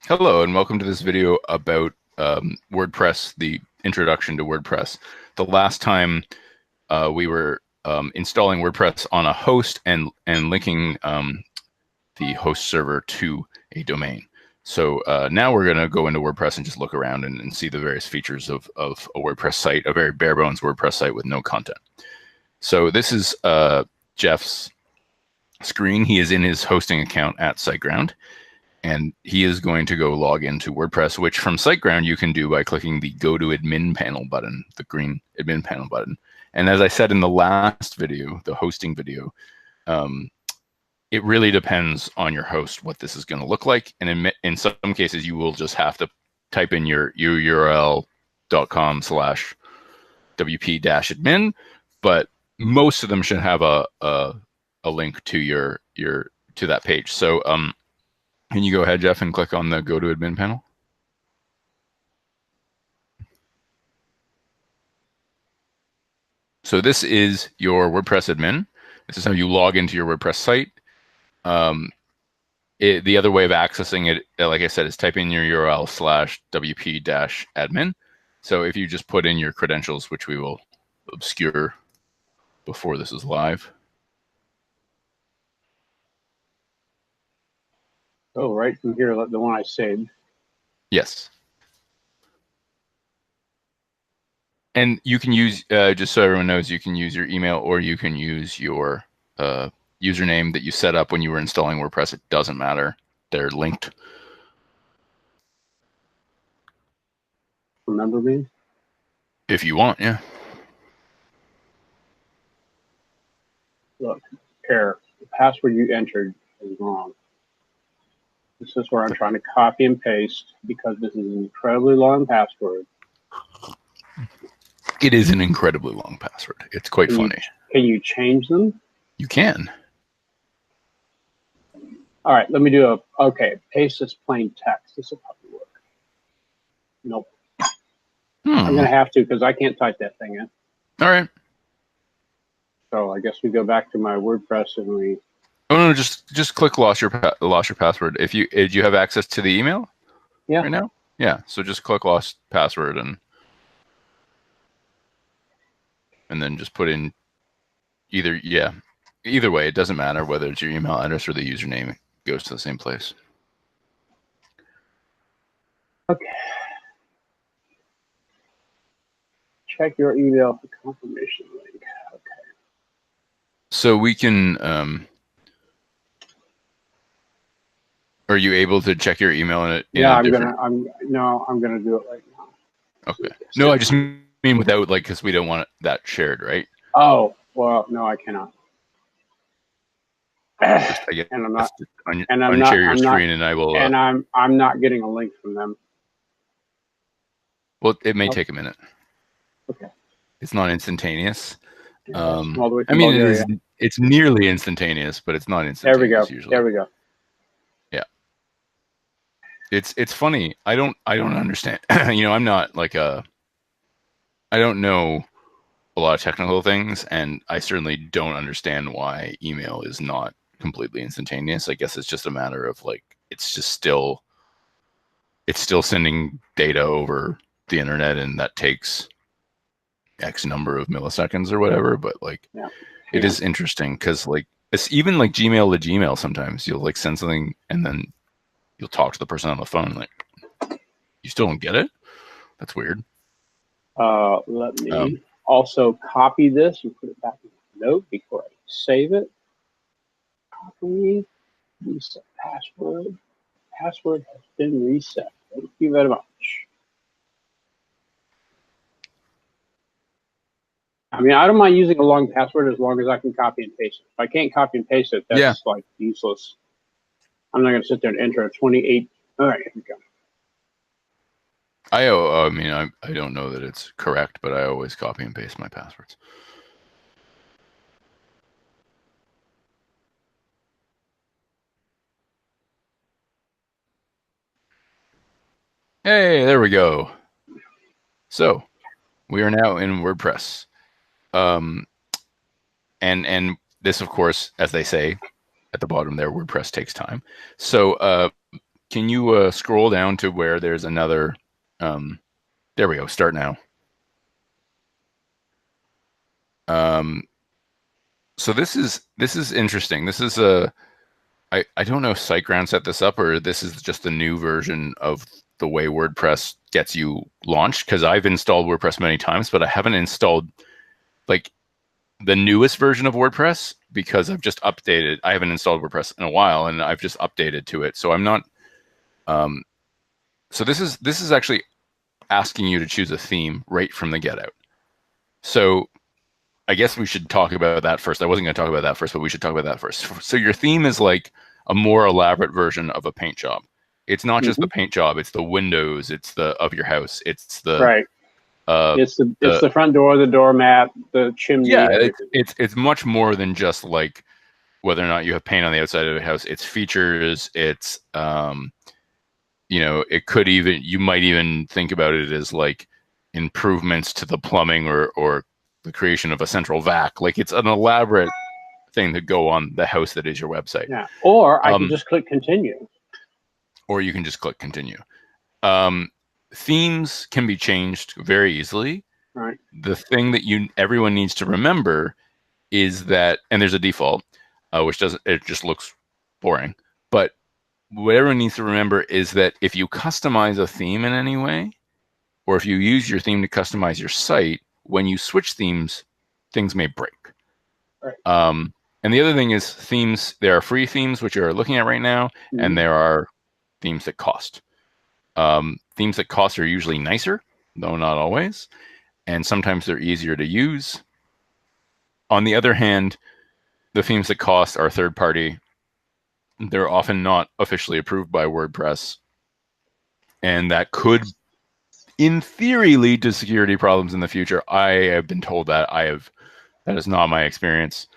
Hello, and welcome to this video about WordPress, the introduction to WordPress. The last time we were installing WordPress on a host and linking the host server to a domain. So now we're going to go into WordPress and just look around and see the various features of a WordPress site, a very bare bones WordPress site with no content. So this is Jeff's screen. He is in his hosting account at SiteGround. And he is going to go log into WordPress, which from SiteGround you can do by clicking the Go to Admin Panel button, the green Admin Panel button. And as I said in the last video, the hosting video, it really depends on your host what this is going to look like. And in some cases, you will just have to type in your url.com/wp-admin, but most of them should have a link to to that page. So can you go ahead, Jeff, and click on the Go to Admin panel? So this is your WordPress admin. This is how you log into your WordPress site. The other way of accessing it, like I said, is type in your URL/wp-admin. So if you just put in your credentials, which we will obscure before this is live. Oh, right from here, the one I saved. Yes. And you can use, just so everyone knows, you can use your email or you can use your username that you set up when you were installing WordPress. It doesn't matter. They're linked. Remember me? If you want, yeah. Look, error. The password you entered is wrong. This is where I'm trying to copy and paste because this is an incredibly long password. It is an incredibly long password. It's quite funny. Can you change them? You can. All right, let me do okay, paste this plain text. This will probably work. Nope. I'm going to have to because I can't type that thing in. All right. So I guess we go back to my WordPress and we... Oh, no, just click lost your password. If you, do you have access to the email? Yeah. Right now? Yeah, so just click lost password and then just put in either way, it doesn't matter whether it's your email address or the username. It goes to the same place. Okay. Check your email for confirmation link. Okay. So we can, are you able to check your email in Yeah, I'm gonna do it right now. Okay. No, I just mean without, like, because we don't want that shared, right? Oh, well, no, I cannot. Just, I guess, and I'm not. Unshare your screen, and I will. And I'm not getting a link from them. Well, it may take a minute. Okay. It's not instantaneous. All the way to I mean, Bulgaria. it's nearly instantaneous, but it's not instantaneous. There we go. Usually. There we go. Yeah. It's funny. I don't understand. I'm not like I don't know a lot of technical things, and I certainly don't understand why email is not completely instantaneous. I guess it's just a matter of, like, it's still sending data over the internet, and that takes X number of milliseconds or whatever. But like, it is interesting because, like, it's even like Gmail to Gmail, sometimes you'll like send something and then you'll talk to the person on the phone, like, you still don't get it? That's weird. Let me also copy this and put it back in the note before I save it. Copy, reset password. Password has been reset. Thank you very much. I mean, I don't mind using a long password as long as I can copy and paste it. If I can't copy and paste it, that's like useless. I'm not going to sit there and enter a 28. All right, here we go. I mean, I don't know that it's correct, but I always copy and paste my passwords. Hey, there we go. So we are now in WordPress. And this, of course, as they say at the bottom there, WordPress takes time. So can you scroll down to where there's another? There we go. Start now. So this is interesting. This is I don't know if SiteGround set this up or this is just a new version of the way WordPress gets you launched, because I've installed WordPress many times, but I haven't installed like the newest version of WordPress because I've just updated. I haven't installed WordPress in a while, and I've just updated to it. So I'm not. So this is actually asking you to choose a theme right from the get out. So I guess we should talk about that first. I wasn't going to talk about that first, but we should talk about that first. So your theme is like a more elaborate version of a paint job. It's not just the paint job; it's the windows, it's the of your house, it's the right. It's the front door, the doormat, the chimney. Yeah, it's much more than just like whether or not you have paint on the outside of the house. It's features. It's it could even, you might even think about it as like improvements to the plumbing or the creation of a central vac. Like it's an elaborate thing to go on the house that is your website. Yeah. Or I can just click continue. Or you can just click continue. Themes can be changed very easily. Right. The thing that everyone needs to remember is that, and there's a default, which it just looks boring. But what everyone needs to remember is that if you customize a theme in any way, or if you use your theme to customize your site, when you switch themes, things may break. Right. And the other thing is themes. There are free themes, which you're looking at right now, and there are themes that cost. Themes that cost are usually nicer, though not always, and sometimes they're easier to use. On the other hand, the themes that cost are third-party. They're often not officially approved by WordPress, and that could, in theory, lead to security problems in the future. I have been told that. That is not my experience.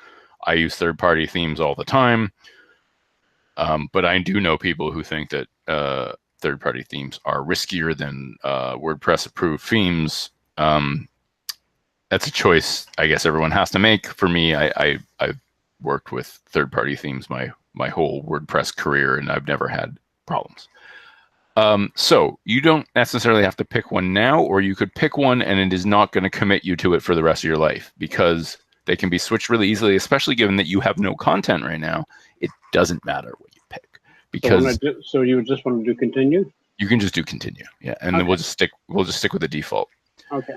I use third-party themes all the time, but I do know people who think that third-party themes are riskier than WordPress-approved themes. That's a choice I guess everyone has to make. For me, I've worked with third-party themes my whole WordPress career, and I've never had problems. So you don't necessarily have to pick one now, or you could pick one and it is not going to commit you to it for the rest of your life, because they can be switched really easily, especially given that you have no content right now. It doesn't matter what you pick, because so you just want to do continue? You can just do continue, yeah, and then we'll just stick with the default. Okay.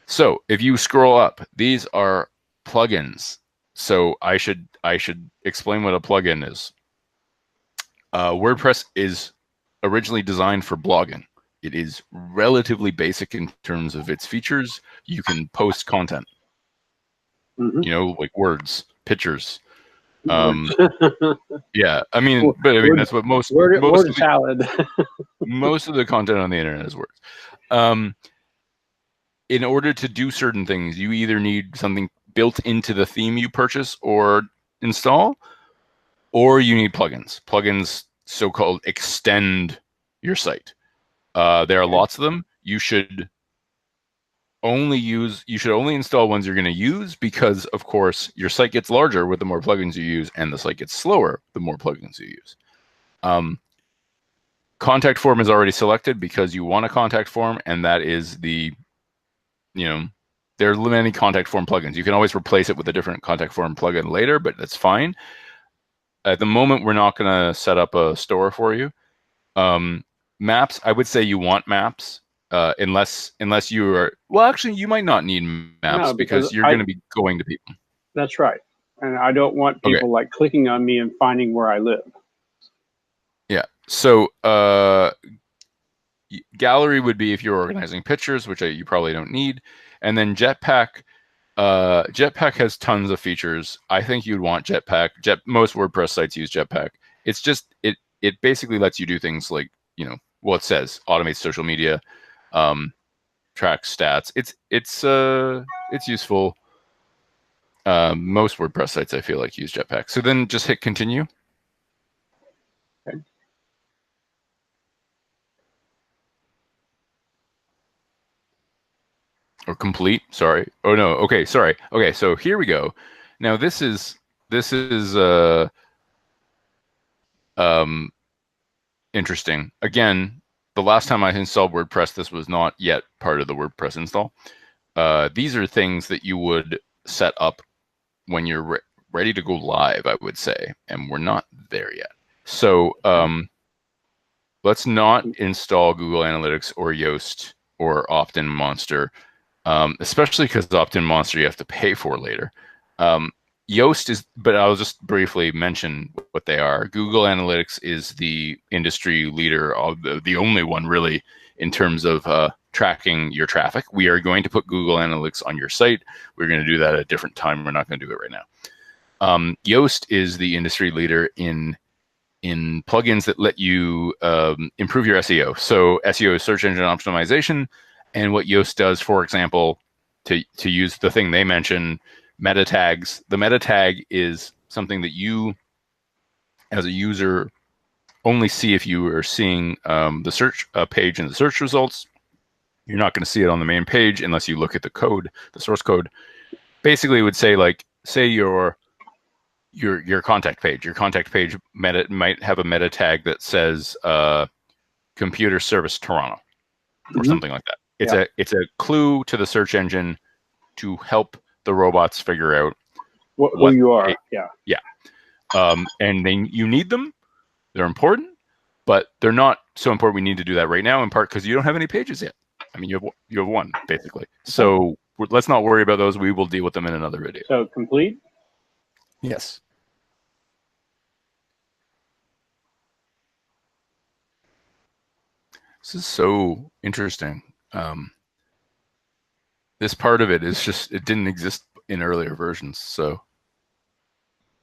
So if you scroll up, these are plugins. So I should explain what a plugin is. WordPress is originally designed for blogging. It is relatively basic in terms of its features. You can post content, like words, pictures. Yeah, I mean, that's what most word of the, salad. most of the content on the internet is words. In order to do certain things, you either need something built into the theme you purchase or install, or you need plugins. Plugins, so-called, extend your site. There are lots of them. You should only install ones you're going to use, because of course your site gets larger with the more plugins you use, and the site gets slower the more plugins you use. Contact form is already selected because you want a contact form, and that is there are many contact form plugins. You can always replace it with a different contact form plugin later, but that's fine. At the moment, we're not going to set up a store for you. Maps, I would say you want maps, unless you are, well, actually, you might not need maps, because you're going to be going to people. That's right. And I don't want people like clicking on me and finding where I live. Yeah. So gallery would be if you're organizing pictures, which you probably don't need. And then Jetpack. Jetpack has tons of features. I think you'd want Jetpack. Most WordPress sites use Jetpack. It's just, it basically lets you do things like, it says automate social media, track stats. It's useful. Most WordPress sites, I feel like, use Jetpack. So then just hit continue. Okay. Or complete, sorry. Oh no, okay, sorry. Okay, so here we go. Now this is interesting. Again, the last time I installed WordPress, this was not yet part of the WordPress install. These are things that you would set up when you're ready to go live, I would say, and we're not there yet. So let's not install Google Analytics or Yoast or Opt-in Monster, especially because Opt-in Monster you have to pay for later. Yoast is, but I'll just briefly mention what they are. Google Analytics is the industry leader, of the only one really, in terms of tracking your traffic. We are going to put Google Analytics on your site. We're going to do that at a different time. We're not going to do it right now. Yoast is the industry leader in plugins that let you improve your SEO. So SEO is search engine optimization, and what Yoast does, for example, to use the thing they mentioned, meta tags. The meta tag is something that you, as a user, only see if you are seeing the search page in the search results. You're not going to see it on the main page unless you look at the code, the source code. Basically, it would say, like, say your contact page. Your contact page might have a meta tag that says computer service Toronto or something like that. It's a clue to the search engine to help the robots figure out who you are. Yeah. And then you need them. They're important, but they're not so important we need to do that right now, in part because you don't have any pages yet. I mean, you have one, basically. So let's not worry about those. We will deal with them in another video. So complete? Yes. This is so interesting. This part of it is just, it didn't exist in earlier versions. So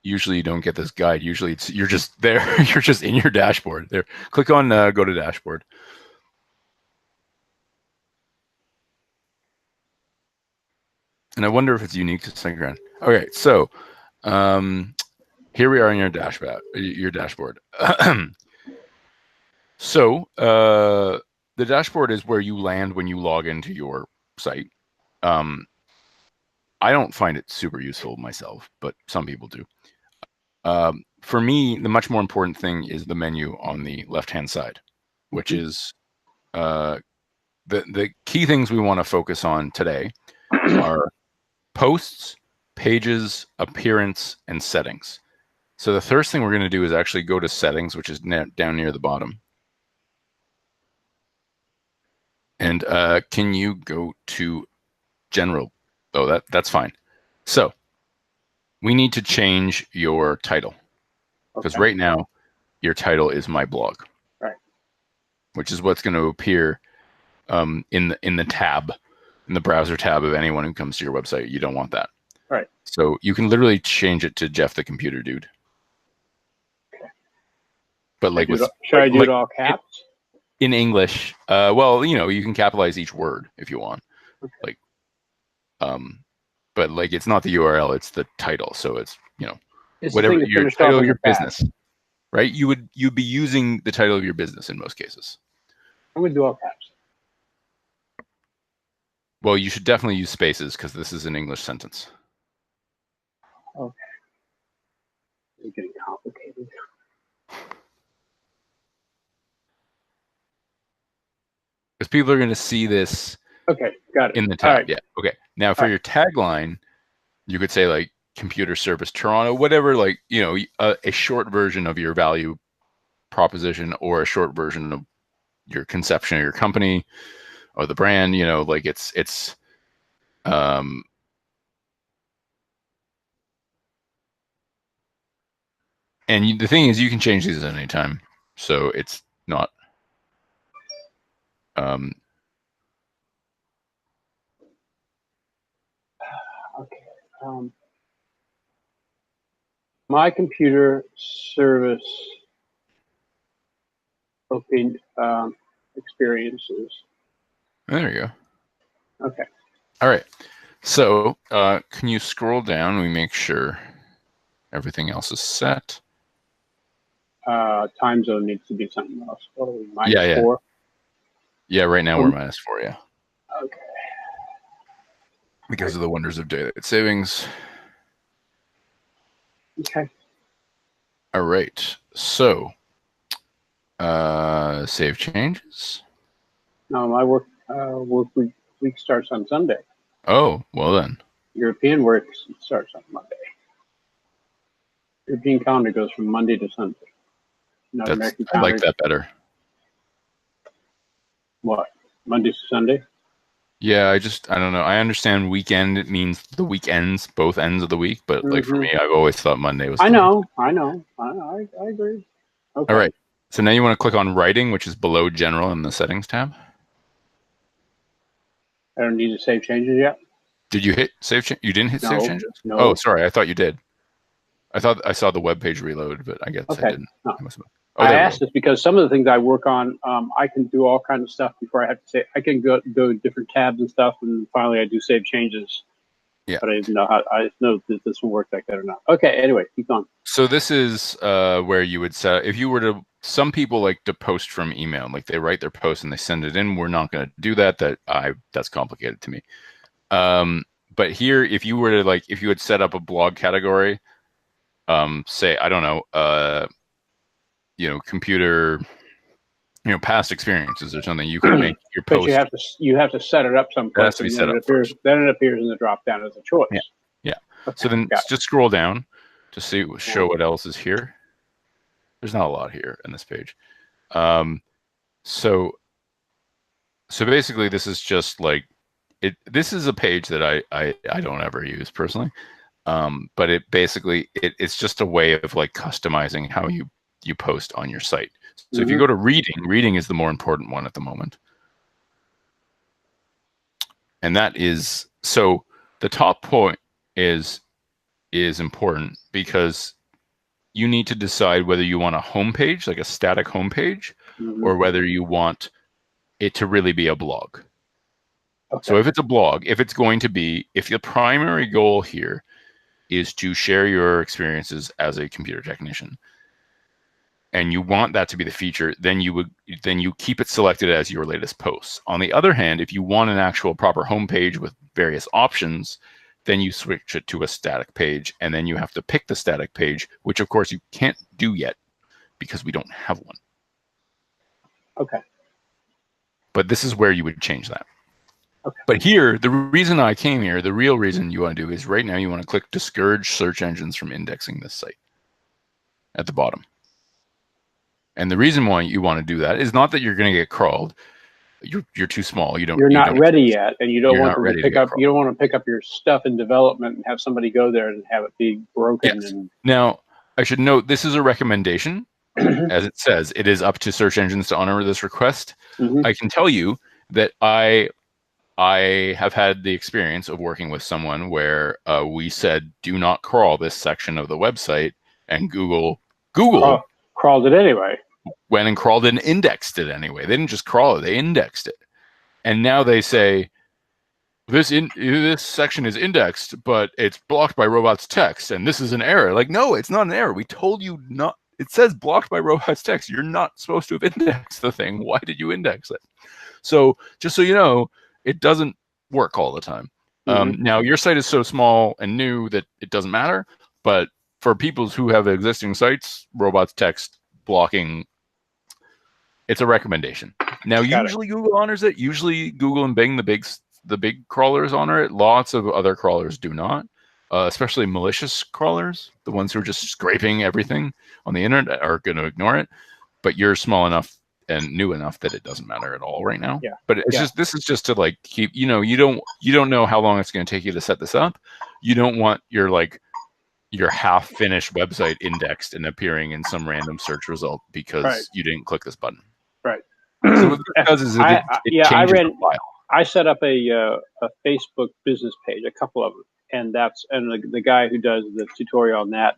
usually you don't get this guide. Usually you're just there. You're just in your dashboard there. Click on go to dashboard. And I wonder if it's unique to SiteGround. Okay, so here we are in your dashboard. So the dashboard is where you land when you log into your site. I don't find it super useful myself, but some people do. For me, the much more important thing is the menu on the left-hand side, which is the key things we want to focus on today are posts, pages, appearance, and settings. So the first thing we're going to do is actually go to settings, which is down near the bottom. And can you go to general? Oh, that's fine. So we need to change your title, because right now your title is my blog, right? Which is what's going to appear in the tab, in the browser tab of anyone who comes to your website. You don't want that, right? So you can literally change it to Jeff the Computer Dude. Okay. But like, should I do it all caps? In English, well, you can capitalize each word if you want. Okay. Like, but like, it's not the URL, it's the title. So it's, whatever your title of your business, right? You'd be using the title of your business in most cases. I'm gonna do all caps. Well, you should definitely use spaces because this is an English sentence. Okay. It's getting complicated. Because people are going to see this. Okay, got it. In the tab, right. Yeah. Okay. Now for your tagline, you could say like computer service Toronto, whatever, like, a short version of your value proposition or a short version of your conception of your company or the brand, like it's and the thing is, you can change these at any time. So it's not, okay. My computer service experiences. There you go. Okay. All right. So can you scroll down? We make sure everything else is set. Time zone needs to be something else. What are we, -4? Yeah, right now we're -4, yeah. Okay. Because of the wonders of daylight savings. Okay. All right. So Save changes. No, my work week starts on Sunday. Oh, well then. European work starts on Monday. European calendar goes from Monday to Sunday. Not American I like calendar. that better. What? Monday to Sunday? Yeah, I don't know. I understand weekend, it means the weekends, both ends of the week, but like for me, I've always thought Monday was I the week. know. I agree. Okay. All right. So now you want to click on writing, which is below general in the settings tab. I don't need to save changes yet. Did you hit save change? You didn't hit save changes? No. Oh, sorry. I thought you did. I thought I saw the web page reload, but I guess I didn't. No. Oh, I asked this because some of the things I work on, I can do all kinds of stuff before I have to say. I can go different tabs and stuff, and finally I do save changes. Yeah. But I didn't know how. I know that this will work like that or not. Okay. Anyway, keep going. So this is where you would set. If you were to, some people like to post from email, like they write their post and they send it in. We're not going to do that. That's complicated to me. But here, if you were to if you had set up a blog category, say I don't know, computer, past experiences or something, you could make your post. But you have to set it up someplace. It has to be set up first. Then it appears in the drop down as a choice. Yeah. Okay, so then just scroll down to show what else is here. There's not a lot here in this page. So basically, this is just like it. This is a page that I don't ever use personally. But it's just a way of like customizing how you post on your site. So if you go to reading is the more important one at the moment. And that is, so the top point is important because you need to decide whether you want a homepage, like a static homepage, or whether you want it to really be a blog. Okay. So if it's a blog, if the primary goal here is to share your experiences as a computer technician, and you want that to be the feature, then you keep it selected as your latest posts. On the other hand, if you want an actual proper homepage with various options, then you switch it to a static page, and then you have to pick the static page, which of course you can't do yet because we don't have one. Okay. But this is where you would change that. Okay. But here, the reason I came here, the real reason you want to do is right now you want to click discourage search engines from indexing this site at the bottom. And the reason why you want to do that is not that you're going to get crawled. You're too small. You're not ready yet, and you don't want to pick up. Crawled. You don't want to pick up your stuff in development and have somebody go there and have it be broken. Yes. Now, I should note this is a recommendation, as it says. It is up to search engines to honor this request. I can tell you that I have had the experience of working with someone where we said, "Do not crawl this section of the website," and Google crawled it anyway. Went and crawled and indexed it anyway. They didn't just crawl it; they indexed it. And now they say this section is indexed, but it's blocked by robots text, and this is an error. Like, no, it's not an error. We told you not. It says blocked by robots text. You're not supposed to have indexed the thing. Why did you index it? So just so you know, it doesn't work all the time. Now, your site is so small and new that it doesn't matter. But for people who have existing sites, robots text blocking, it's a recommendation. Now, usually Google honors it. Usually Google and Bing, the big crawlers, honor it. Lots of other crawlers do not, especially malicious crawlers. The ones who are just scraping everything on the internet are going to ignore it. But you're small enough and new enough that it doesn't matter at all right now. Yeah. But this is just to like keep, you don't know how long it's going to take you to set this up. You don't want your half finished website indexed and appearing in some random search result because you didn't click this button. Right. So what it does is it changes the file. I set up a Facebook business page, a couple of them, and the guy who does the tutorial on that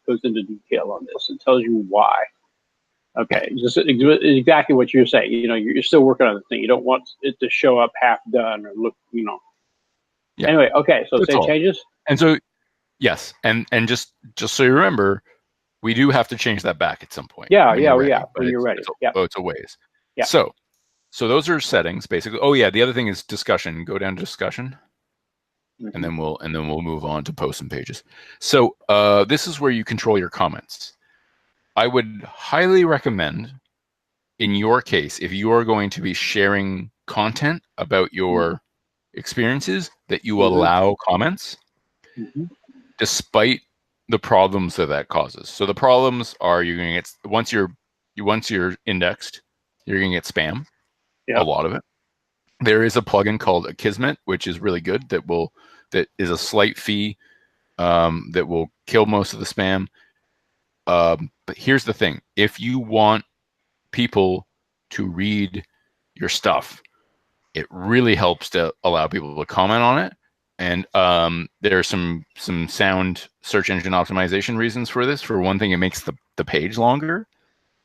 goes into detail on this and tells you why. Okay, just exactly what you're saying. You're still working on the thing. You don't want it to show up half done or look. Yeah. Anyway, okay. So save changes. And so, yes, and just so you remember, we do have to change that back at some point. Yeah. When you're ready. It's a ways. Yeah. So those are settings basically. Oh yeah, the other thing is discussion. Go down to discussion, and then we'll move on to posts and pages. So this is where you control your comments. I would highly recommend in your case, if you are going to be sharing content about your experiences, that you allow comments, despite the problems that causes. So the problems are you're going to get once you're indexed, you're going to get spam, a lot of it. There is a plugin called Akismet, which is really good. That is a slight fee that will kill most of the spam. But here's the thing: if you want people to read your stuff, it really helps to allow people to comment on it. And there are some sound search engine optimization reasons for this. For one thing, it makes the page longer,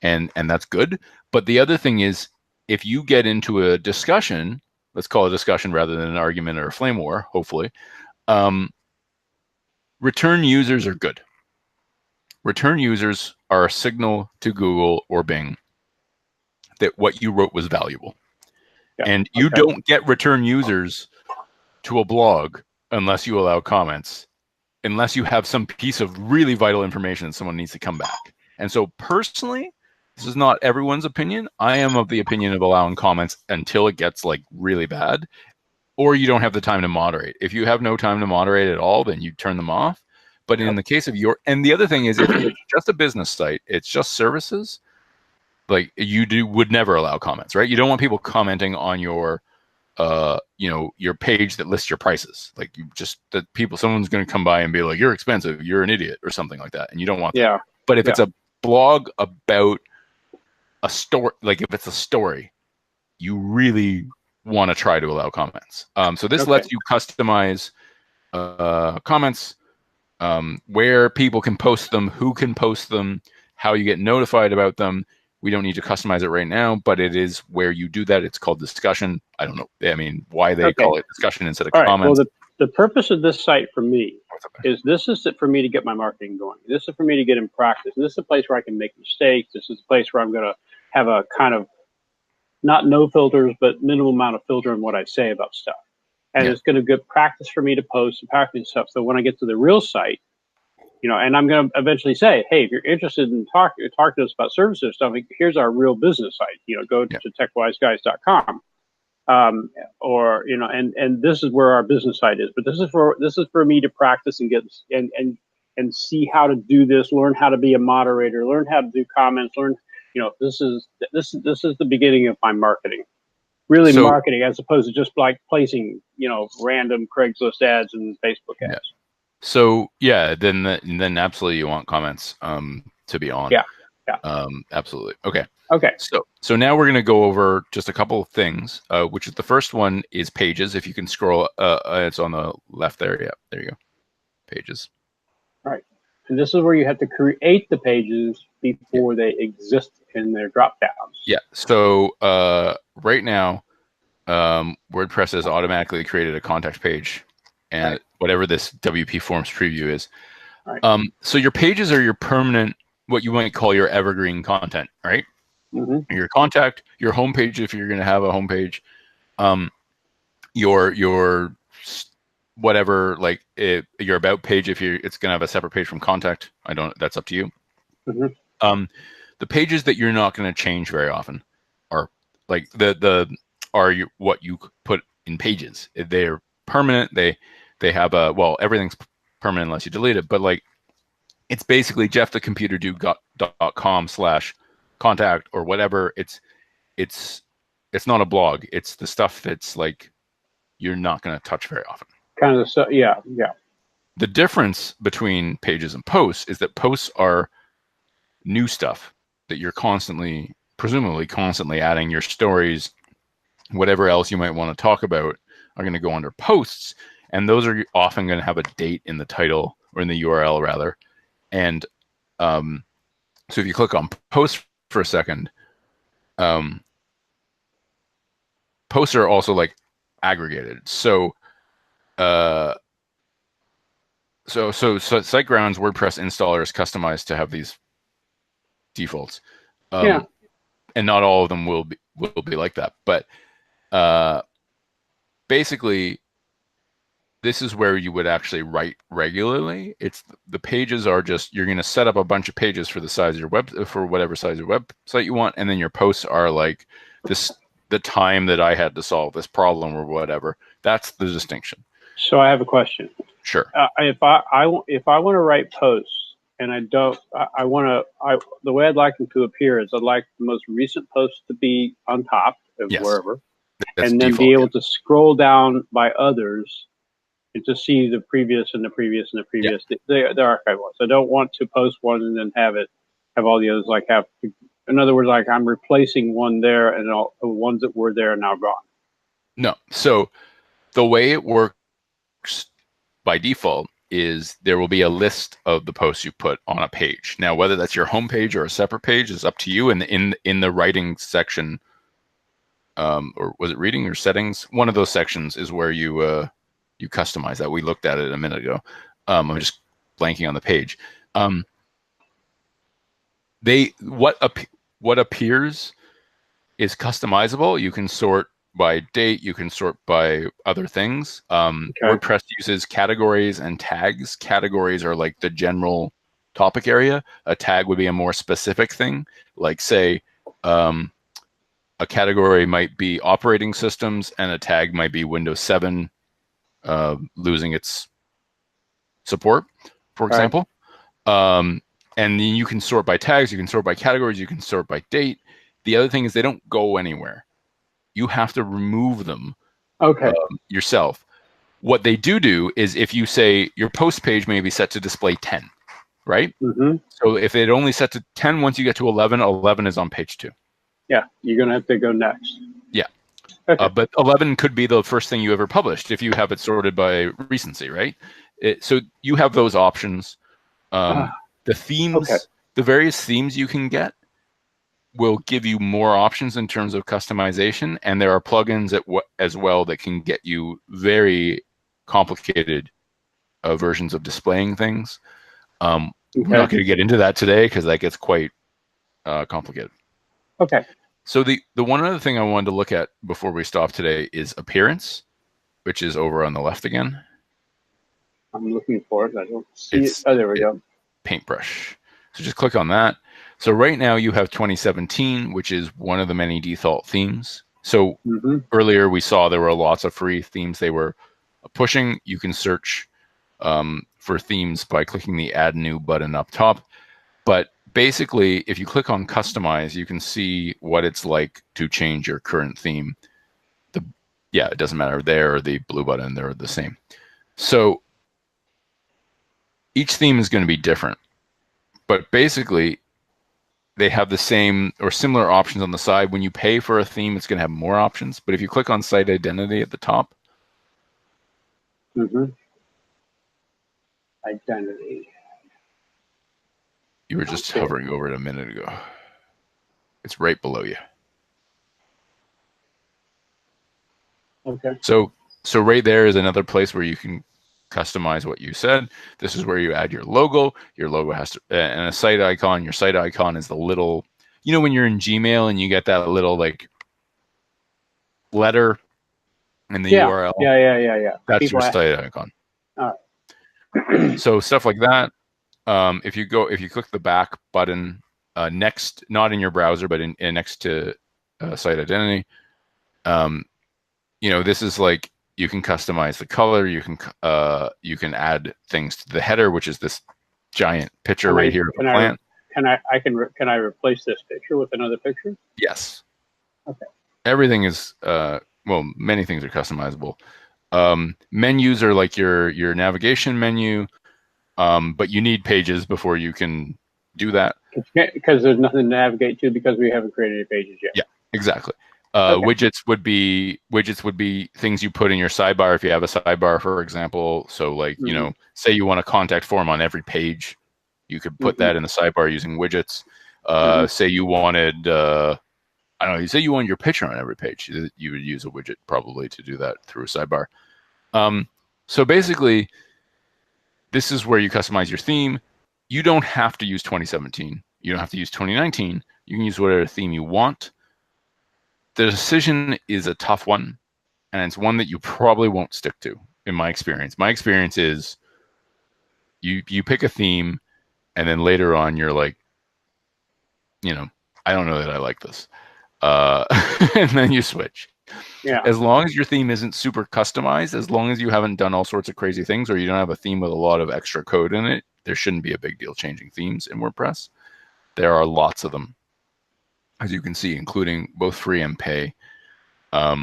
and that's good. But the other thing is, if you get into a discussion, let's call it a discussion rather than an argument or a flame war, hopefully, return users are good. Return users are a signal to Google or Bing that what you wrote was valuable. Yeah, and you don't get return users to a blog unless you allow comments, unless you have some piece of really vital information that someone needs to come back. And so personally, this is not everyone's opinion. I am of the opinion of allowing comments until it gets like really bad, or you don't have the time to moderate. If you have no time to moderate at all, then you turn them off. But in the case of and the other thing is, if it's just a business site, it's just services, like would never allow comments, right? You don't want people commenting on your your page that lists your prices. Like someone's going to come by and be like, you're expensive, you're an idiot, or something like that. And you don't want that. But if it's a blog about a story, like if it's a story, you really want to try to allow comments. So this lets you customize comments, where people can post them, who can post them, how you get notified about them. We don't need to customize it right now, but it is where you do that. It's called discussion. I don't know. I mean, why they call it discussion instead of comments. Well, the purpose of this site for me is for me to get my marketing going. This is for me to get in practice. This is a place where I can make mistakes. This is a place where I'm going to have a kind of not no filters, but minimal amount of filter in what I say about stuff. And it's going to get practice for me to post and practice stuff. So when I get to the real site, and I'm going to eventually say, hey, if you're interested in talking to us about services and stuff, here's our real business site. Go to techwiseguys.com. And this is where our business site is. But this is for me to practice and get and see how to do this, learn how to be a moderator, learn how to do comments, learn. This is the beginning of my marketing. Really marketing, as opposed to just like placing, random Craigslist ads and Facebook ads. Yeah. So then absolutely you want comments to be on. Yeah. Absolutely. Okay. So now we're going to go over just a couple of things, which is the first one is pages. If you can scroll, it's on the left there. Yeah, there you go. Pages. All right. And this is where you have to create the pages before they exist in their drop downs. Yeah. So right now, WordPress has automatically created a contact page, and whatever this WP Forms preview is. Right. So your pages are your permanent, what you might call your evergreen content, right? Your contact, your homepage, if you're going to have a homepage, your whatever, like your about page, if it's going to have a separate page from contact. That's up to you. The pages that you're not going to change very often are like what you put in pages. They're permanent. They have everything's permanent unless you delete it. But like, it's basically jeffthecomputerdude.com/contact or whatever. It's not a blog. It's the stuff that's like you're not going to touch very often. Kind of so, yeah. The difference between pages and posts is that posts are new stuff that you're presumably constantly adding. Your stories, whatever else you might want to talk about, are going to go under posts, and those are often going to have a date in the title or in the URL rather. And so if you click on posts for a second, posts are also like aggregated. So SiteGround's WordPress installer is customized to have these defaults. And not all of them will be like that. But basically, this is where you would actually write regularly. It's the pages are just, you're going to set up a bunch of pages for the size of your web, for whatever size of website you want, and then your posts are like this, the time that I had to solve this problem or whatever. That's the distinction. So I have a question. Sure. If I want to write posts and I don't, I want to, the way I'd like them to appear is I'd like the most recent post to be on top of Yes. wherever, That's and then default, be able to scroll down by others and to see the previous and the previous and the previous, the archive ones. I don't want to post one and then have all the others like have. In other words, like I'm replacing one there, and all the ones that were there are now gone. No. So the way it works by default is there will be a list of the posts you put on a page. Now, whether that's your home page or a separate page is up to you. And in the writing section, or was it reading or settings? One of those sections is where you customize that. We looked at it a minute ago. I'm just blanking on the page. What appears is customizable. You can sort by date. You can sort by other things. WordPress uses categories and tags. Categories are like the general topic area. A tag would be a more specific thing. Like say, a category might be operating systems, and a tag might be Windows 7 losing its support, for example. And then you can sort by tags, you can sort by categories, you can sort by date. The other thing is they don't go anywhere. You have to remove them yourself. What they do is if you say your post page may be set to display 10, right? Mm-hmm. So if it only set to 10, once you get to 11, 11 is on page 2. Yeah, you're going to have to go next. Yeah. Okay. But 11 could be the first thing you ever published if you have it sorted by recency, right? So you have those options. The themes, the various themes you can get will give you more options in terms of customization. And there are plugins as well that can get you very complicated versions of displaying things. We're not going to get into that today because that gets quite complicated. Okay. So the one other thing I wanted to look at before we stop today is appearance, which is over on the left again. I'm looking for it. I don't see it. Oh, there we go. Paintbrush. So just click on that. So right now you have 2017, which is one of the many default themes. So earlier we saw there were lots of free themes they were pushing. You can search for themes by clicking the Add New button up top. But basically, if you click on Customize, you can see what it's like to change your current theme. It doesn't matter there or the blue button, they're the same. So each theme is going to be different. But basically, they have the same or similar options on the side. When you pay for a theme, it's going to have more options. But if you click on Site Identity at the top. Identity. You were just hovering over it a minute ago. It's right below you. Okay. So right there is another place where you can customize what you said. This is where you add your logo. Your logo has to, and a site icon. Your site icon is the little, when you're in Gmail and you get that little like letter in the URL. Yeah. That's your site icon. All right. So stuff like that. If you click the back button next, not in your browser, but in next to site identity, this is like you can customize the color. You can add things to the header, which is this giant picture right here of a plant. Can I replace this picture with another picture? Yes. Okay. Everything is many things are customizable. Menus are like your navigation menu. But you need pages before you can do that. Because there's nothing to navigate to because we haven't created any pages yet. Yeah, exactly. Widgets would be things you put in your sidebar if you have a sidebar, for example. So like, say you want a contact form on every page, you could put that in the sidebar using widgets. Say you wanted, say you wanted your picture on every page, you would use a widget probably to do that through a sidebar. So basically, this is where you customize your theme. You don't have to use 2017. You don't have to use 2019. You can use whatever theme you want. The decision is a tough one, and it's one that you probably won't stick to. in my experience. My experience is you pick a theme, and then later on you're like, I don't know that I like this, and then you switch. Yeah. As long as your theme isn't super customized, as long as you haven't done all sorts of crazy things, or you don't have a theme with a lot of extra code in it, there shouldn't be a big deal changing themes in WordPress. There are lots of them, as you can see, including both free and pay. Are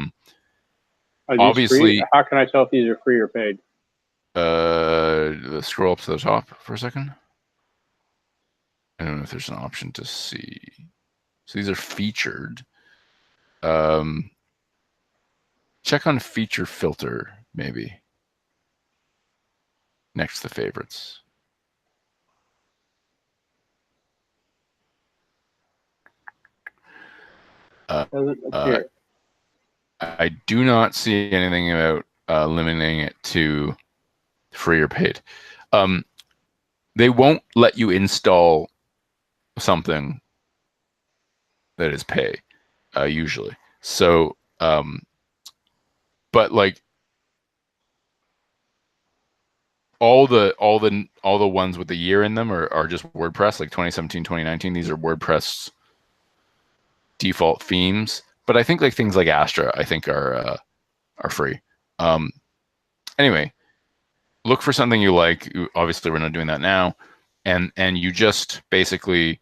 these Obviously, free? How can I tell if these are free or paid? scroll up to the top for a second. I don't know if there's an option to see. So these are featured. Check on feature filter, maybe, next to favorites. Doesn't appear. I do not see anything about limiting it to free or paid. They won't let you install something that is pay, usually. So, but like all the ones with the year in them are just WordPress, like 2017, 2019. These are WordPress default themes. But I think like things like Astra, I think are free. Anyway, look for something you like. Obviously, we're not doing that now, and you just basically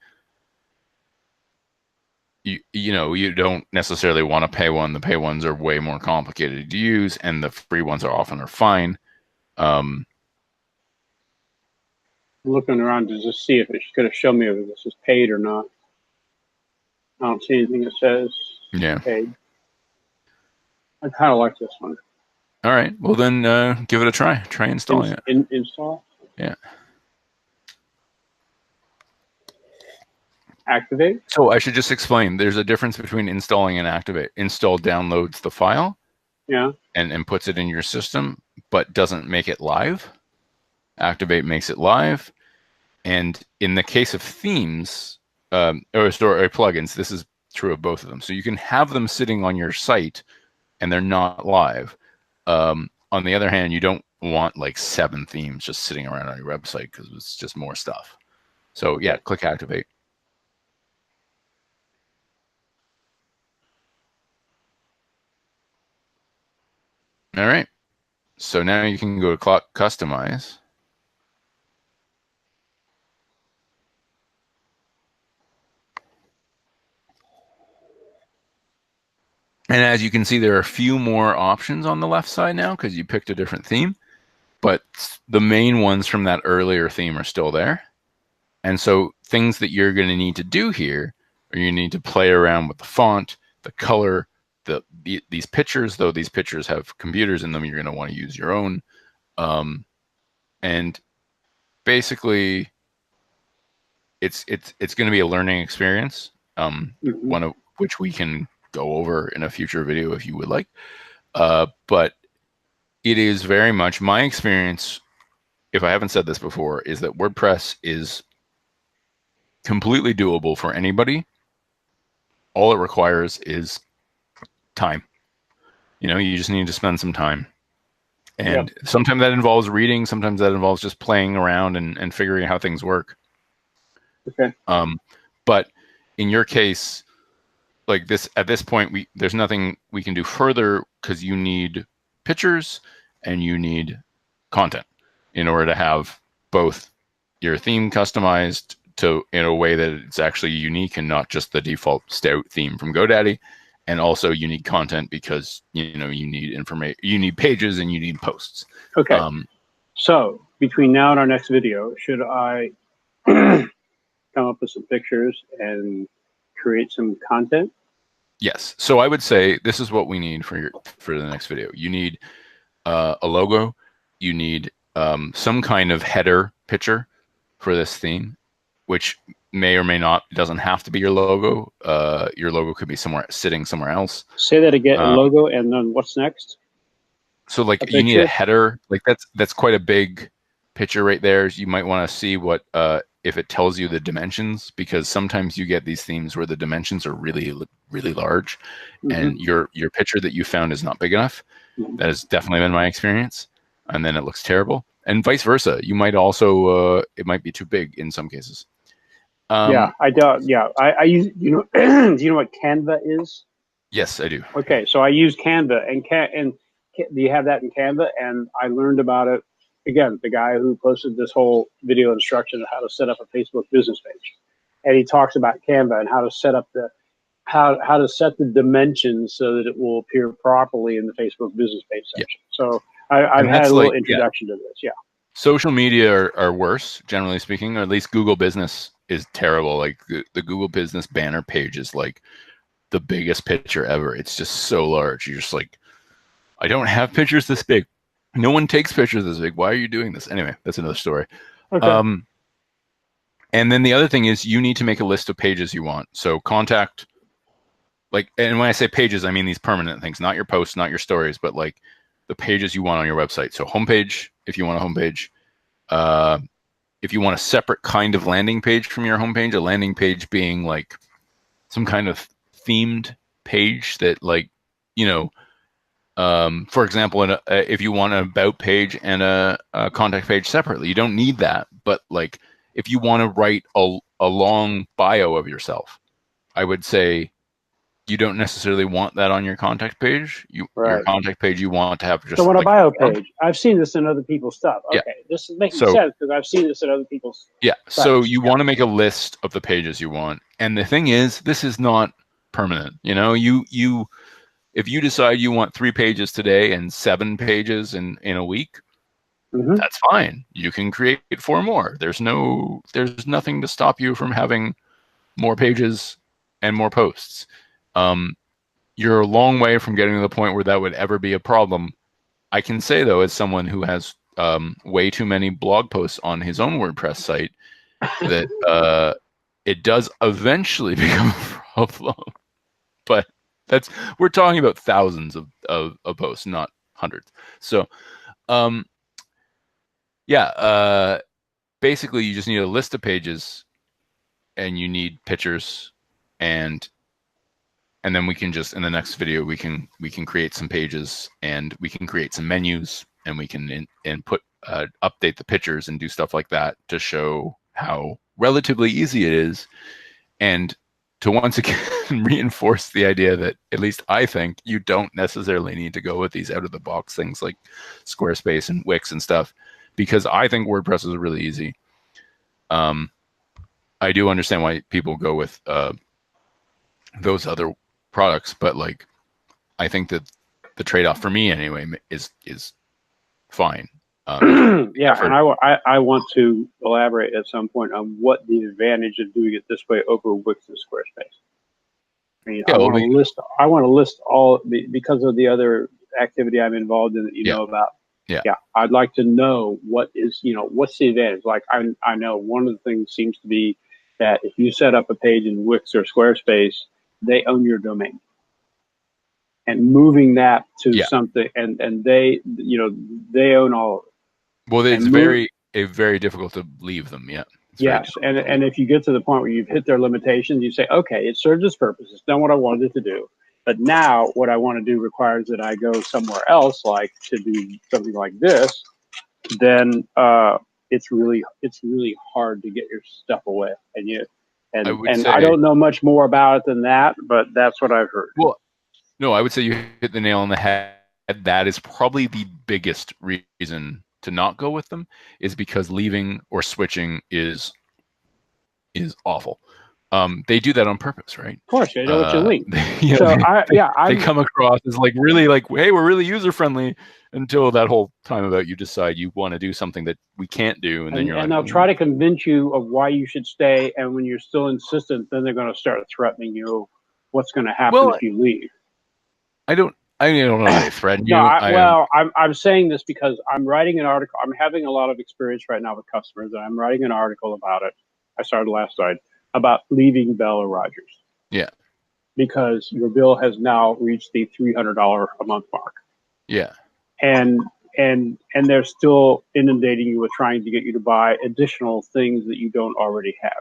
you don't necessarily want to pay one. The pay ones are way more complicated to use, and the free ones are often fine. I'm looking around to just see if it's going to show me if this is paid or not. I don't see anything that says paid. I kind of like this one. All right. Well, then give it a try. Try installing it. Install? Yeah. Activate? So I should just explain. There's a difference between installing and activate. Install downloads the file. Yeah. And puts it in your system, but doesn't make it live. Activate makes it live. And in the case of themes or plugins, this is true of both of them. So you can have them sitting on your site and they're not live. On the other hand, you don't want like 7 themes just sitting around on your website because it's just more stuff. So yeah, click activate. All right. So now you can go to customize. And as you can see, there are a few more options on the left side now because you picked a different theme, but the main ones from that earlier theme are still there. And so things that you're going to need to do here are you need to play around with the font, the color, these pictures, though these pictures have computers in them, you're going to want to use your own. And basically, it's going to be a learning experience, one of which we can go over in a future video if you would like. But it is very much my experience, if I haven't said this before, is that WordPress is completely doable for anybody. All it requires is time. You just need to spend some time. And sometimes that involves reading, sometimes that involves just playing around and figuring out how things work. Okay. But in your case, like this, at this point, there's nothing we can do further because you need pictures and you need content in order to have both your theme customized in a way that it's actually unique and not just the default stout theme from GoDaddy, and also you need content because you need information, you need pages, and you need posts. Okay. So between now and our next video, should I come up with some pictures and create some content? Yes. So I would say this is what we need for the next video. You need a logo. You need some kind of header picture for this theme, which may or may not, doesn't have to be your logo. Your logo could be sitting somewhere else. Say that again, logo, and then what's next? So like you need a header. Like that's quite a big picture right there. You might want to see what if it tells you the dimensions, because sometimes you get these themes where the dimensions are really, really large, and your picture that you found is not big enough. That has definitely been my experience. and then it looks terrible. And vice versa. You might also it might be too big in some cases. Yeah, I don't. Yeah, I use. Do you know what Canva is? Yes, I do. Okay, so I use Canva, and do you have that in Canva? And I learned about it again. The guy who posted this whole video instruction on how to set up a Facebook business page, and he talks about Canva and how to set up the how to set the dimensions so that it will appear properly in the Facebook business page Yeah, section. So I've and had that's a little like, yeah, introduction to this. Yeah. social media are worse, generally speaking, or at least Google Business is terrible. Like the Google Business banner page is like the biggest picture ever. It's just so large. You're just like, I don't have pictures this big. No one takes pictures this big. Why are you doing this? Anyway, that's another story. Okay. Um, and then the other thing is you need to make a list of pages you want. So contact, like, and when I say pages, I mean these permanent things, not your posts, not your stories, but like the pages you want on your website. So homepage, if you want a homepage, uh, if you want a separate kind of landing page from your homepage, a landing page being like some kind of themed page that, like, you know, for example, if you want an about page and a contact page separately, you don't need that. But like, if you want to write a long bio of yourself, I would say you don't necessarily want that on your contact page. Your Right. contact page, you want to have So just on a like bio a form. page, I've seen this in other people's stuff. Yeah. Okay, this is making So sense because I've seen this in other people's yeah. So sites. you Yeah. want to make a list of the pages you want. And the thing is, this is not permanent. You know, you if you decide you want 3 pages today and 7 pages in a week, Mm-hmm. that's fine. You can create 4 more. There's nothing to stop you from having more pages and more posts. You're a long way from getting to the point where that would ever be a problem. I can say though, as someone who has way too many blog posts on his own WordPress site, that it does eventually become a problem. But we're talking about thousands of posts, not hundreds. So um, yeah, basically you just need a list of pages and you need pictures, and then we can just, in the next video, we can create some pages, and we can create some menus, and we can input update the pictures and do stuff like that to show how relatively easy it is, and to once again reinforce the idea that, at least I think, you don't necessarily need to go with these out of the box things like Squarespace and Wix and stuff, because I think WordPress is really easy. I do understand why people go with those other products, but like, I think that the trade-off for me anyway is fine. Yeah, and I want to elaborate at some point on what the advantage of doing it this way over Wix and Squarespace. I mean, yeah, well, I want to list all because of the other activity I'm involved in that you yeah, know about. yeah, Yeah, I'd like to know what's the advantage. Like I know one of the things seems to be that if you set up a page in Wix or Squarespace, they own your domain. And moving that to yeah. something, and they they own all of it. Well, it's And move very difficult to leave them. Yeah, it's very Yes, difficult to leave. and if you get to the point where you've hit their limitations, you say, okay, it served its purpose. It's done what I wanted it to do. But now what I want to do requires that I go somewhere else, like to do something like this. Then it's really hard to get your stuff away, I would and I say, don't know much more about it than that, but that's what I've heard. well, no, I would say you hit the nail on the head. That is probably the biggest reason to not go with them, is because leaving or switching is awful. They do that on purpose, right? Of course, I know what you mean. You know, So they come across as like really like, hey, we're really user friendly, until that whole time about you decide you want to do something that we can't do, and then you're like, they'll try to convince you of why you should stay, and when you're still insistent, then they're going to start threatening you. What's going to happen well, if you leave? I don't know if they threaten you. No, I'm saying this because I'm writing an article. I'm having a lot of experience right now with customers, and I'm writing an article about it. I started last night about leaving Bell or Rogers Yeah, because your bill has now reached the $300 a month mark, yeah, and they're still inundating you with trying to get you to buy additional things that you don't already have,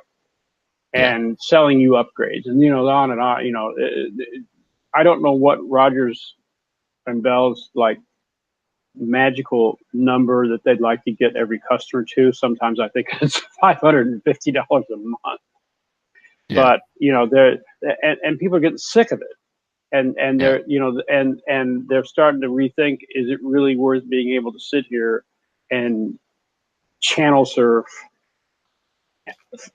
yeah. and selling you upgrades, and on and on. I don't know what Rogers and Bell's like magical number that they'd like to get every customer to. Sometimes I think it's $550 a month. Yeah. But they're and people are getting sick of it, and they're and they're starting to rethink: is it really worth being able to sit here and channel surf?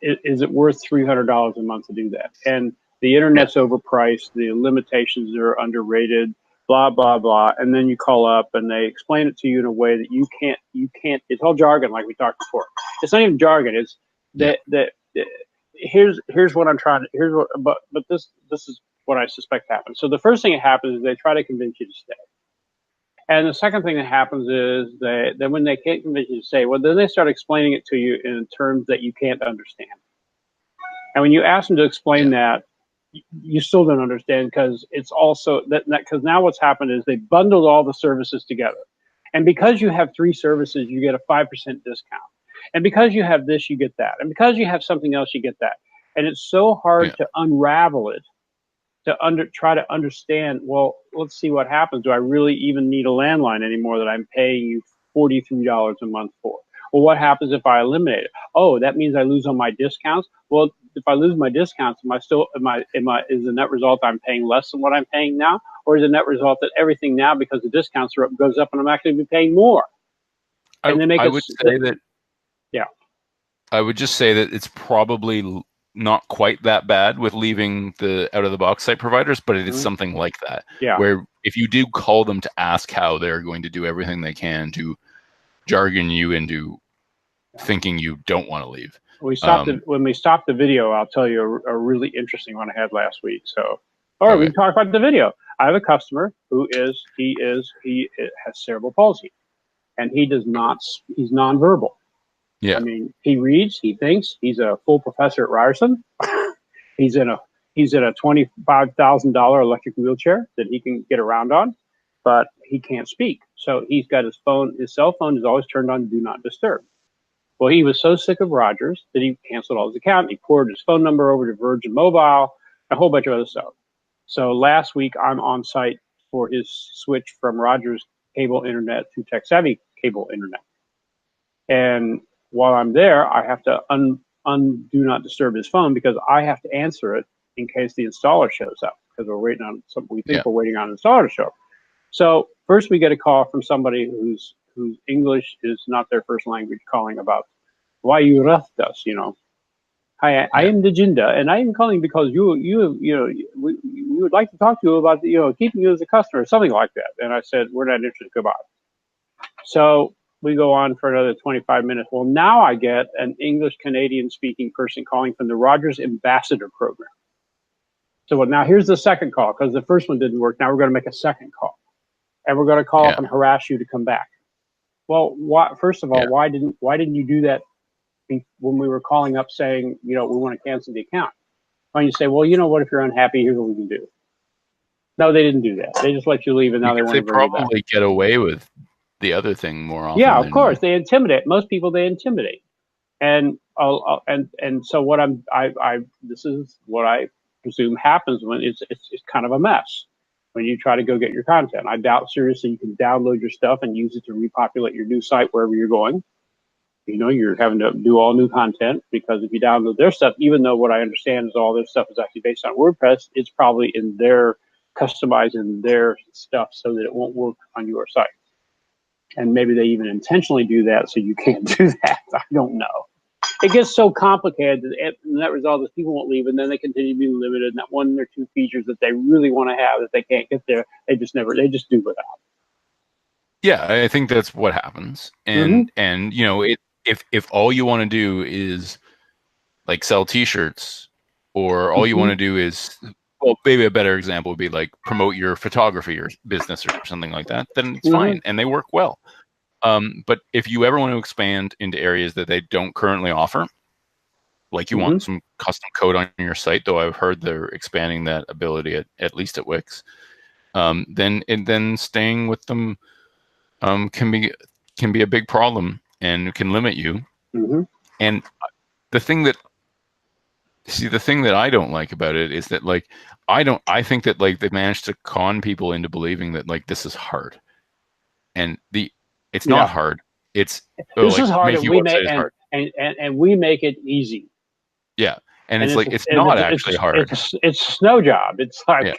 Is it worth $300 a month to do that? And the internet's overpriced. The limitations are underrated. Blah blah blah. And then you call up and they explain it to you in a way that you can't. It's all jargon, like we talked before. It's not even jargon. It's that here's what I'm trying to. Here's what. But this is what I suspect happens. So the first thing that happens is they try to convince you to stay. And the second thing that happens is then when they can't convince you to stay, well, then they start explaining it to you in terms that you can't understand. And when you ask them to explain that, you still don't understand, because it's also because now what's happened is they bundled all the services together. And because you have 3 services, you get a 5% discount. And because you have this, you get that. And because you have something else, you get that. And it's so hard to unravel it, to try to understand, well, let's see what happens. Do I really even need a landline anymore that I'm paying you $43 a month for? Well, what happens if I eliminate it? Oh, that means I lose on my discounts. Well, if I lose my discounts, is the net result I'm paying less than what I'm paying now? Or is the net result that everything now, because the discounts are up, goes up and I'm actually be paying more? And I would just say that it's probably not quite that bad with leaving the out-of-the-box site providers, but it is something like that. Yeah. Where if you do call them to ask how, they're going to do everything they can to jargon you into thinking you don't want to leave. When we stopped the video, I'll tell you a really interesting one I had last week. So, all right, we can talk about the video. I have a customer who he has cerebral palsy, and he's nonverbal. Yeah. I mean, he reads, he thinks. He's a full professor at Ryerson. He's in a $25,000 electric wheelchair that he can get around on, but he can't speak. So he's got his cell phone is always turned on do not disturb. Well, he was so sick of Rogers that he canceled all his account. He ported his phone number over to Virgin Mobile, a whole bunch of other stuff. So last week I'm on site for his switch from Rogers cable internet to Tech Savvy cable internet. And while I'm there, I have to do not disturb his phone, because I have to answer it in case the installer shows up, because we're waiting on something. We think we're waiting on an installer to show up. So first we get a call from somebody whose English is not their first language, calling about why you left us. Hi, I am Dejinda, and I am calling because we would like to talk to you about keeping you as a customer, something like that. And I said, we're not interested. Goodbye. So we go on for another 25 minutes. Well, now I get an English Canadian speaking person calling from the Rogers Ambassador Program. So now here's the second call, because the first one didn't work. Now we're going to make a second call, and we're going to call up and harass you to come back. Well, first of all, why didn't you do that when we were calling up saying, we want to cancel the account? Why don't you say, well, you know what, if you're unhappy, here's what we can do. No, they didn't do that. They just let you leave, and now they want to bring you back. They probably get away with the other thing more often. Yeah, of course, they intimidate. Most people they intimidate, and so what this is what I presume happens when it's kind of a mess when you try to go get your content. I doubt seriously you can download your stuff and use it to repopulate your new site wherever you're going. You're having to do all new content, because if you download their stuff, even though what I understand is all their stuff is actually based on WordPress, it's probably in their customizing their stuff so that it won't work on your site. And maybe they even intentionally do that so you can't do that. I don't know. It gets so complicated that the net result is people won't leave, and then they continue to be limited. And that one or two features that they really want to have that they can't get there, they just do without. Yeah, I think that's what happens. And if all you want to do is like sell T-shirts, or all you want to do is, well, maybe a better example would be like promote your photography or business or something like that, then it's fine, and they work well. But if you ever want to expand into areas that they don't currently offer, like you want some custom code on your site, though I've heard they're expanding that ability at least at Wix, then staying with them can be a big problem and can limit you. And the thing that I don't like about it is that I think that they've managed to con people into believing that this is hard. and it's not Yeah. hard. It's This like is hard, and making a we make website is hard. and we make it easy. Yeah, and And it's like it's not actually hard. it's a snow job. It's like Yeah,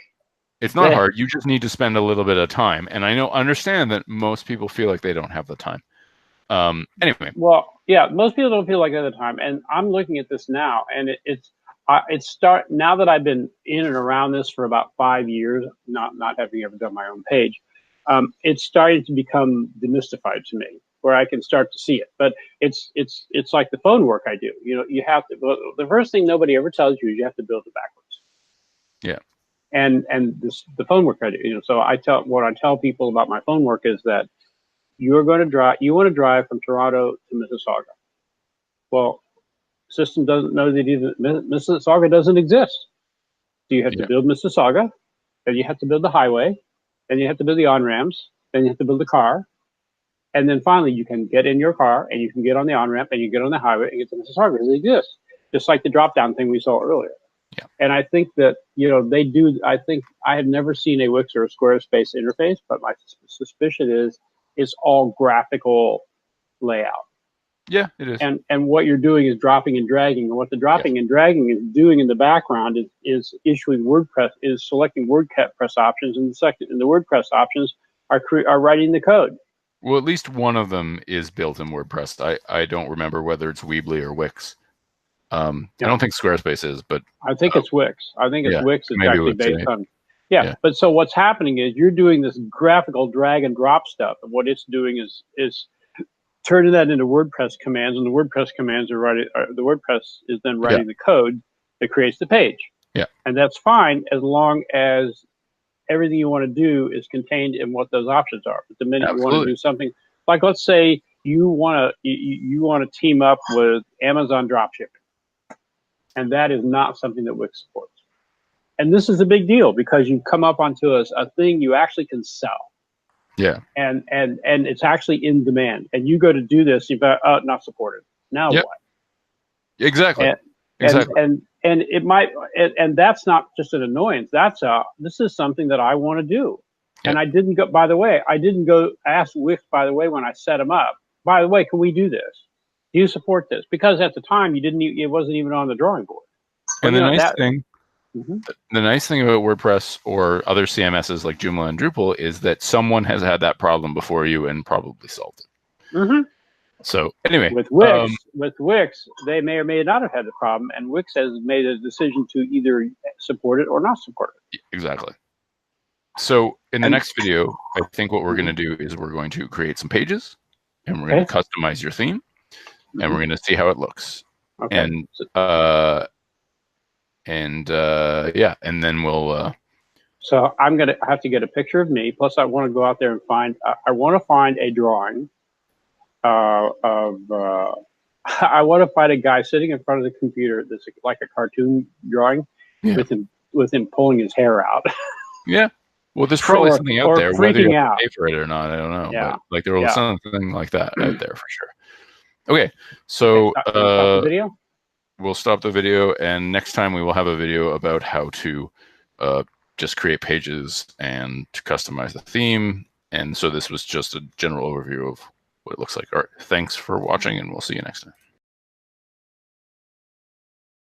it's not hard. You just need to spend a little bit of time. And I understand that most people feel like they don't have the time. Anyway, well, yeah, most people don't feel like that at the time. And I'm looking at this now, and now that I've been in and around this for about 5 years, not having ever done my own page, it's starting to become demystified to me, where I can start to see it. But it's like the phone work I do. You know, you have to. The first thing nobody ever tells you is you have to build it backwards. yeah, And the phone work I do. You know, so what I tell people about my phone work is that you want to drive from Toronto to Mississauga. Well, system doesn't know that even Mississauga doesn't exist. So you have to build Mississauga, then you have to build the highway, then you have to build the on-ramps, then you have to build the car, and then finally you can get in your car and you can get on the on-ramp and you get on the highway and get to Mississauga. It exists, just like the drop-down thing we saw earlier. yeah. And I think that, they do. I think I have never seen a Wix or a Squarespace interface, but my suspicion is it's all graphical layout. Yeah, it is. And what you're doing is dropping and dragging. And what the dropping and dragging is doing in the background is issuing WordPress, is selecting WordPress options, and the WordPress options are writing the code. Well, at least one of them is built in WordPress. I don't remember whether it's Weebly or Wix. I don't think Squarespace is, but I think it's Wix. I think it's Wix. It's actually based on. Yeah, but so what's happening is you're doing this graphical drag and drop stuff, and what it's doing is turning that into WordPress commands, and the WordPress commands are writing. The WordPress is then writing the code that creates the page. Yeah, and that's fine as long as everything you want to do is contained in what those options are. But the minute you want to do something, like let's say you want to team up with Amazon dropshipping, and that is not something that Wix supports. And this is a big deal because you come up onto a thing you actually can sell. Yeah. And it's actually in demand. And you go to do this, you've got not supported. Now what? Exactly. And it might, and that's not just an annoyance. This is something that I want to do. Yep. And I didn't go, by the way, I didn't go ask Wix, by the way, when I set them up, by the way, can we do this? Do you support this? Because at the time it wasn't even on the drawing board. And the nice thing about WordPress or other CMSs like Joomla and Drupal is that someone has had that problem before you and probably solved it. Mm-hmm. So anyway, with Wix, they may or may not have had the problem, and Wix has made a decision to either support it or not support it. Exactly. So in the next video, I think what we're going to do is we're going to create some pages, and we're going to customize your theme, and we're going to see how it looks. Okay. And then we'll. So I'm gonna have to get a picture of me. Plus, I want to go out there and find. I want to find a drawing of. I want to find a guy sitting in front of the computer that's like a cartoon drawing, with him pulling his hair out. Yeah. Well, there's probably something out there, whether you have to pay for it or not, I don't know. Yeah. But like there was something like that out there for sure. Okay, so stop the video? We'll stop the video, and next time we will have a video about how to just create pages and to customize the theme. And so this was just a general overview of what it looks like. All right, thanks for watching, and we'll see you next time.